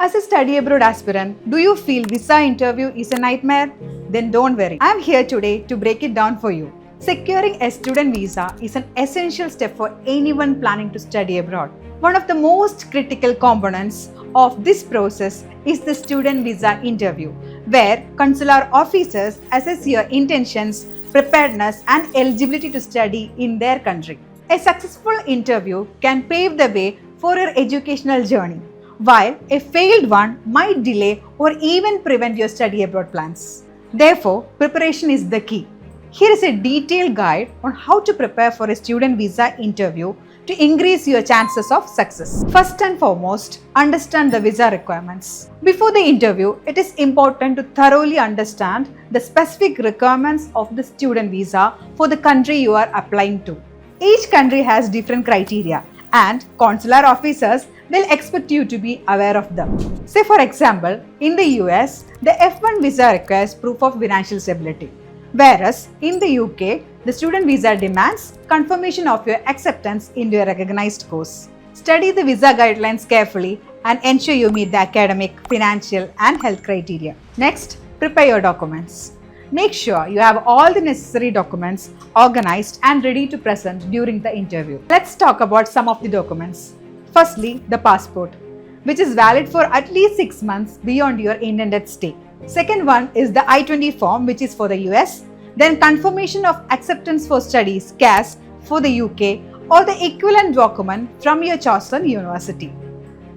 As a study abroad aspirant, do you feel visa interview is a nightmare? Then don't worry. I am here today to break it down for you. Securing a student visa is an essential step for anyone planning to study abroad. One of the most critical components of this process is the student visa interview, where consular officers assess your intentions, preparedness, and eligibility to study in their country. A successful interview can pave the way for your educational journey, while a failed one might delay or even prevent your study abroad plans. Therefore, preparation is the key. Here is a detailed guide on how to prepare for a student visa interview to increase your chances of success. First and foremost, understand the visa requirements. Before the interview, it is important to thoroughly understand the specific requirements of the student visa for the country you are applying to. Each country has different criteria, and consular officers will expect you to be aware of them. Say for example, in the US, the F1 visa requires proof of financial stability, whereas in the UK, the student visa demands confirmation of your acceptance into a recognized course. Study the visa guidelines carefully and ensure you meet the academic, financial, and health criteria. Next, prepare your documents. Make sure you have all the necessary documents organized and ready to present during the interview. Let's talk about some of the documents. Firstly, the passport, which is valid for at least 6 months beyond your intended stay. Second one is the I-20 form, which is for the US. Then confirmation of acceptance for studies, CAS, for the UK, or the equivalent document from your chosen university.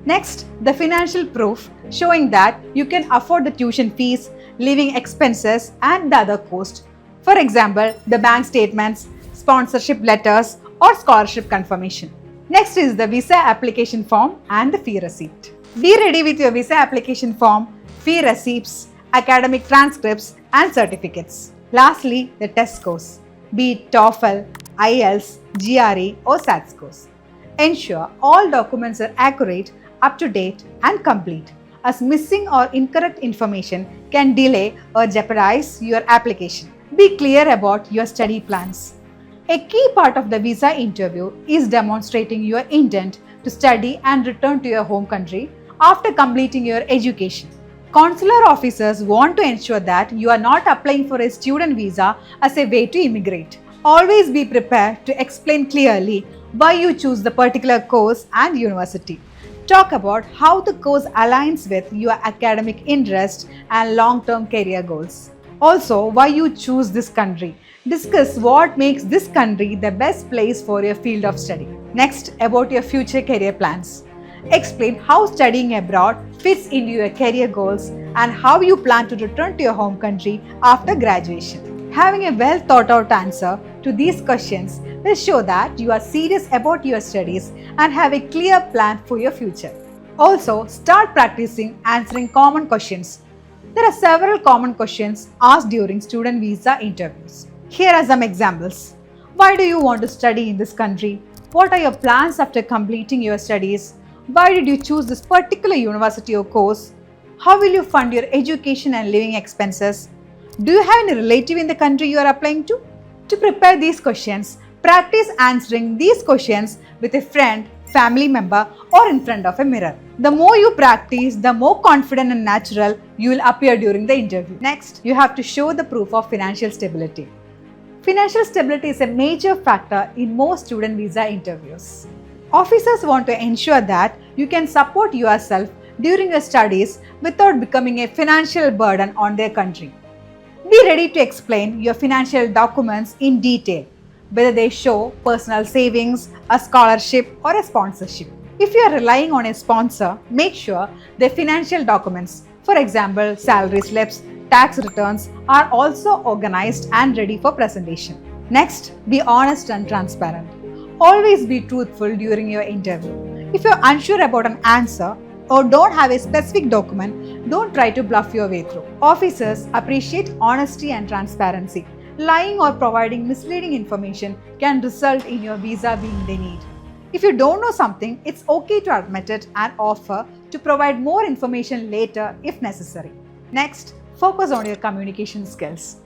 Next, the financial proof showing that you can afford the tuition fees, living expenses, and the other costs. For example, the bank statements, sponsorship letters, or scholarship confirmation. Next is the visa application form and the fee receipt. Be ready with your visa application form, fee receipts, academic transcripts, and certificates. Lastly, the test scores, be it TOEFL, IELTS, GRE, or SAT scores. Ensure all documents are accurate, up to date, and complete, as missing or incorrect information can delay or jeopardize your application. Be clear about your study plans. A key part of the visa interview is demonstrating your intent to study and return to your home country after completing your education. Consular officers want to ensure that you are not applying for a student visa as a way to immigrate. Always be prepared to explain clearly why you choose the particular course and university. Talk about how the course aligns with your academic interest and long-term career goals. Also, why you choose this country. Discuss what makes this country the best place for your field of study. Next, about your future career plans. Explain how studying abroad fits into your career goals and how you plan to return to your home country after graduation. Having a well thought out answer to these questions will show that you are serious about your studies and have a clear plan for your future. Also, start practicing answering common questions. There are several common questions asked during student visa interviews. Here are some examples. Why do you want to study in this country? What are your plans after completing your studies? Why did you choose this particular university or course? How will you fund your education and living expenses? Do you have any relative in the country you are applying to? To prepare these questions, practice answering these questions with a friend, family member, or in front of a mirror. The more you practice, the more confident and natural you will appear during the interview. Next, you have to show the proof of financial stability. Financial stability is a major factor in most student visa interviews. Officers want to ensure that you can support yourself during your studies without becoming a financial burden on their country. Be ready to explain your financial documents in detail, whether they show personal savings, a scholarship, or a sponsorship. If you are relying on a sponsor, make sure the financial documents, for example, salary slips, tax returns, are also organized and ready for presentation. Next, be honest and transparent. Always be truthful during your interview. If you're unsure about an answer or don't have a specific document, don't try to bluff your way through. Officers appreciate honesty and transparency. Lying or providing misleading information can result in your visa being denied. If you don't know something, it's okay to admit it and offer to provide more information later if necessary. Next, focus on your communication skills.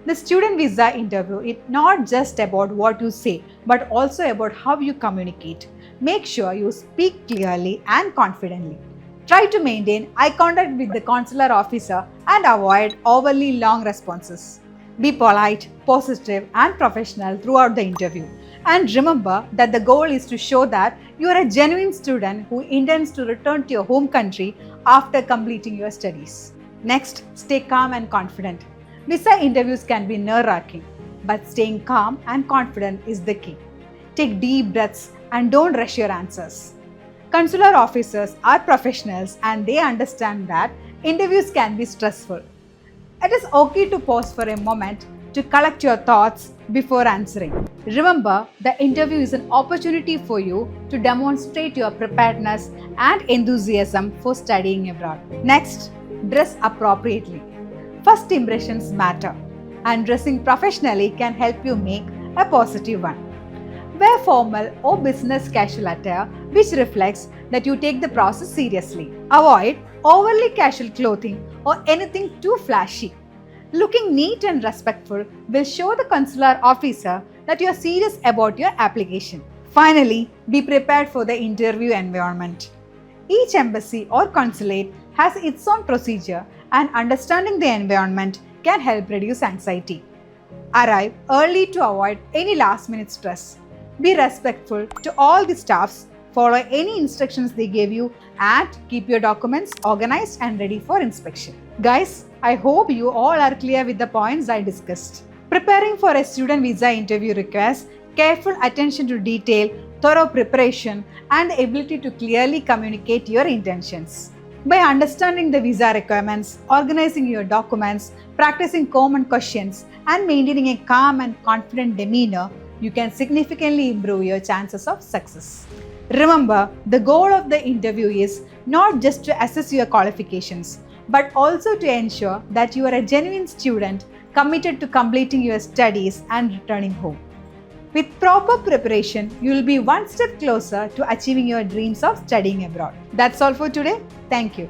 The student visa interview is not just about what you say, but also about how you communicate. Make sure you speak clearly and confidently. Try to maintain eye contact with the consular officer and avoid overly long responses. Be polite, positive, and professional throughout the interview. And remember that the goal is to show that you are a genuine student who intends to return to your home country after completing your studies. Next, stay calm and confident. Visa interviews can be nerve-wracking, but staying calm and confident is the key. Take deep breaths and don't rush your answers. Consular officers are professionals and they understand that interviews can be stressful. It is okay to pause for a moment to collect your thoughts before answering. Remember, the interview is an opportunity for you to demonstrate your preparedness and enthusiasm for studying abroad. Next, dress appropriately. First impressions matter, and dressing professionally can help you make a positive one. Wear formal or business casual attire which reflects that you take the process seriously. Avoid overly casual clothing or anything too flashy. Looking neat and respectful will show the consular officer that you are serious about your application. Finally, be prepared for the interview environment. Each embassy or consulate has its own procedure, and understanding the environment can help reduce anxiety. Arrive early to avoid any last-minute stress. Be respectful to all the staffs, follow any instructions they gave you, and keep your documents organized and ready for inspection. Guys, I hope you all are clear with the points I discussed. Preparing for a student visa interview requires careful attention to detail, thorough preparation, and the ability to clearly communicate your intentions. By understanding the visa requirements, organizing your documents, practicing common questions, and maintaining a calm and confident demeanor, you can significantly improve your chances of success. Remember, the goal of the interview is not just to assess your qualifications, but also to ensure that you are a genuine student committed to completing your studies and returning home. With proper preparation, you will be one step closer to achieving your dreams of studying abroad. That's all for today. Thank you.